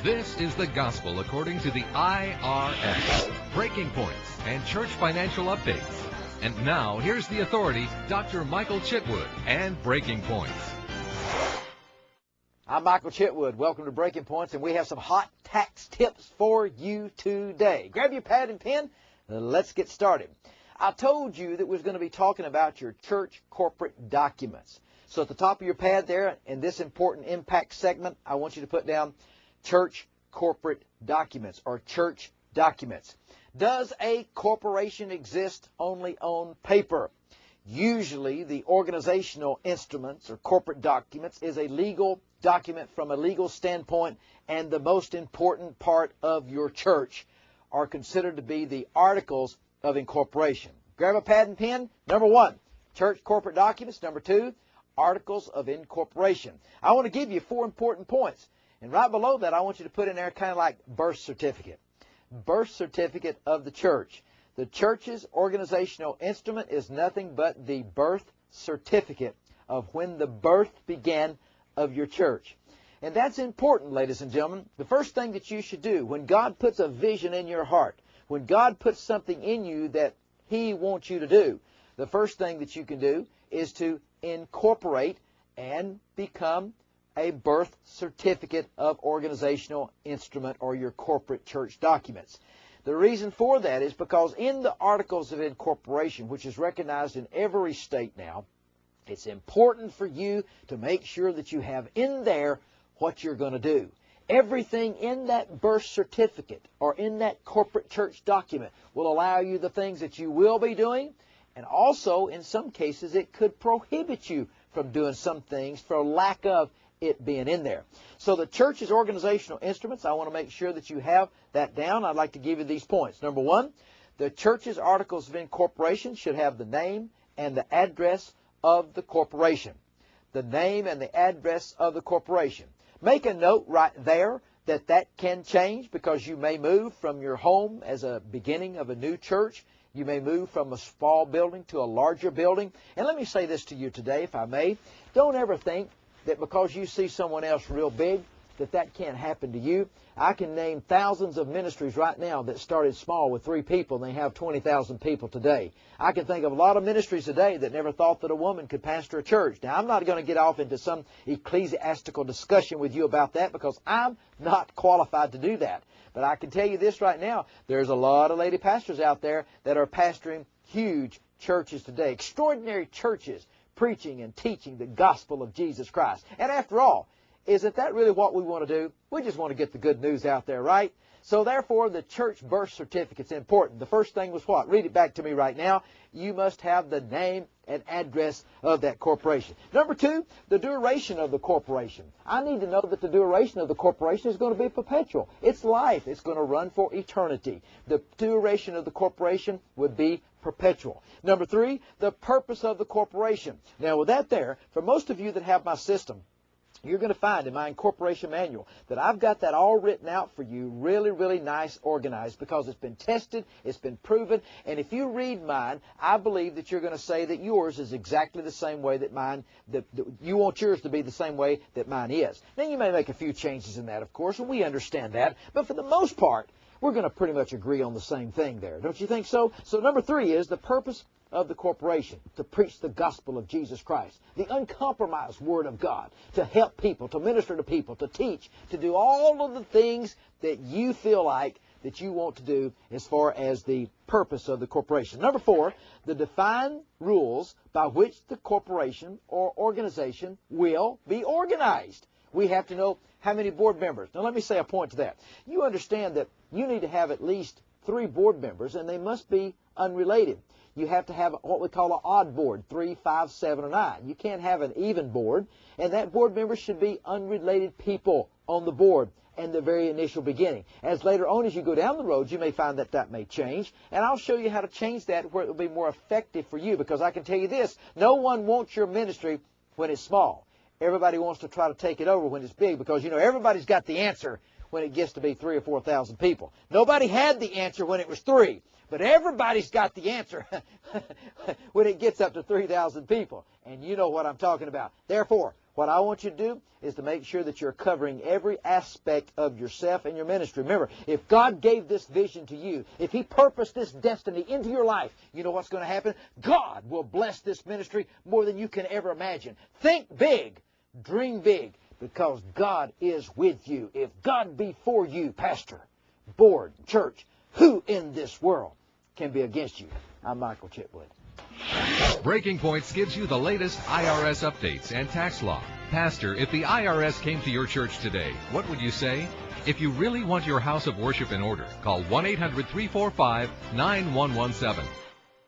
This is the gospel according to the IRS, Breaking Points and Church Financial Updates. And now, here's the authority, Dr. Michael Chitwood and Breaking Points. I'm Michael Chitwood. Welcome to Breaking Points, and we have some hot tax tips for you today. Grab your pad and pen, and let's get started. I told you that we was going to be talking about your church corporate documents. So at the top of your pad there, in this important impact segment, I want you to put down church corporate documents or church documents. Does a corporation exist only on paper? Usually the organizational instruments or corporate documents is a legal document from a legal standpoint, and the most important part of your church are considered to be the articles of incorporation. Grab a pad and pen. Number one, church corporate documents. Number two, articles of incorporation. I want to give you 4 important points. And right below that, I want you to put in there kind of like birth certificate. Birth certificate of the church. The church's organizational instrument is nothing but the birth certificate of when the birth began of your church. And that's important, ladies and gentlemen. The first thing that you should do when God puts a vision in your heart, when God puts something in you that He wants you to do, the first thing that you can do is to incorporate and become a birth certificate of organizational instrument or your corporate church documents. The reason for that is because in the articles of incorporation, which is recognized in every state now, it's important for you to make sure that you have in there what you're going to do. Everything in that birth certificate or in that corporate church document will allow you the things that you will be doing, and also in some cases it could prohibit you from doing some things for lack of it being in there. So the church's organizational instruments, I want to make sure that you have that down. I'd like to give you these points. Number one, the church's articles of incorporation should have the name and the address of the corporation. The name and the address of the corporation. Make a note right there that that can change because you may move from your home as a beginning of a new church. You may move from a small building to a larger building. And let me say this to you today, if I may. Don't ever think that because you see someone else real big, that can't happen to you. I can name thousands of ministries right now that started small with 3 people and they have 20,000 people today. I can think of a lot of ministries today that never thought that a woman could pastor a church. Now, I'm not going to get off into some ecclesiastical discussion with you about that because I'm not qualified to do that. But I can tell you this right now, there's a lot of lady pastors out there that are pastoring huge churches today, extraordinary churches, preaching and teaching the gospel of Jesus Christ. And after all, isn't that really what we want to do? We just want to get the good news out there, right? So therefore, the church birth certificate's important. The first thing was what? Read it back to me right now. You must have the name and address of that corporation. Number two, the duration of the corporation. I need to know that the duration of the corporation is going to be perpetual. It's life. It's going to run for eternity. The duration of the corporation would be perpetual. Number three, the purpose of the corporation. Now, with that there, for most of you that have my system, you're going to find in my incorporation manual that I've got that all written out for you, really, really nice, organized, because it's been tested, it's been proven, and if you read mine, I believe that you're going to say that yours is exactly the same way that mine, that you want yours to be the same way that mine is. Now, you may make a few changes in that, of course, and we understand that, but for the most part, we're going to pretty much agree on the same thing there. Don't you think so? So number three is the purpose of the corporation, to preach the gospel of Jesus Christ, the uncompromised Word of God, to help people, to minister to people, to teach, to do all of the things that you feel like that you want to do as far as the purpose of the corporation. Number four, the defined rules by which the corporation or organization will be organized. We have to know how many board members. Now let me say a point to that. You understand that you need to have at least 3 board members, and they must be unrelated. You have to have what we call an odd board, 3, 5, 7, or 9. You can't have an even board, and that board member should be unrelated people on the board in the very initial beginning. As later on, as you go down the road, you may find that may change, and I'll show you how to change that where it will be more effective for you, because I can tell you this, no one wants your ministry when it's small. Everybody wants to try to take it over when it's big, because, you know, everybody's got the answer when it gets to be 3,000 or 4,000 people. Nobody had the answer when it was 3. But everybody's got the answer when it gets up to 3,000 people. And you know what I'm talking about. Therefore, What I want you to do is to make sure that you're covering every aspect of yourself and your ministry. Remember, if God gave this vision to you, if He purposed this destiny into your life, you know what's going to happen? God will bless this ministry more than you can ever imagine. Think big. Dream big, because God is with you. If God be for you, pastor, board, church, who in this world can be against you? I'm Michael Chitwood. Breaking Points gives you the latest IRS updates and tax law. Pastor, if the IRS came to your church today, what would you say? If you really want your house of worship in order, call 1-800-345-9117.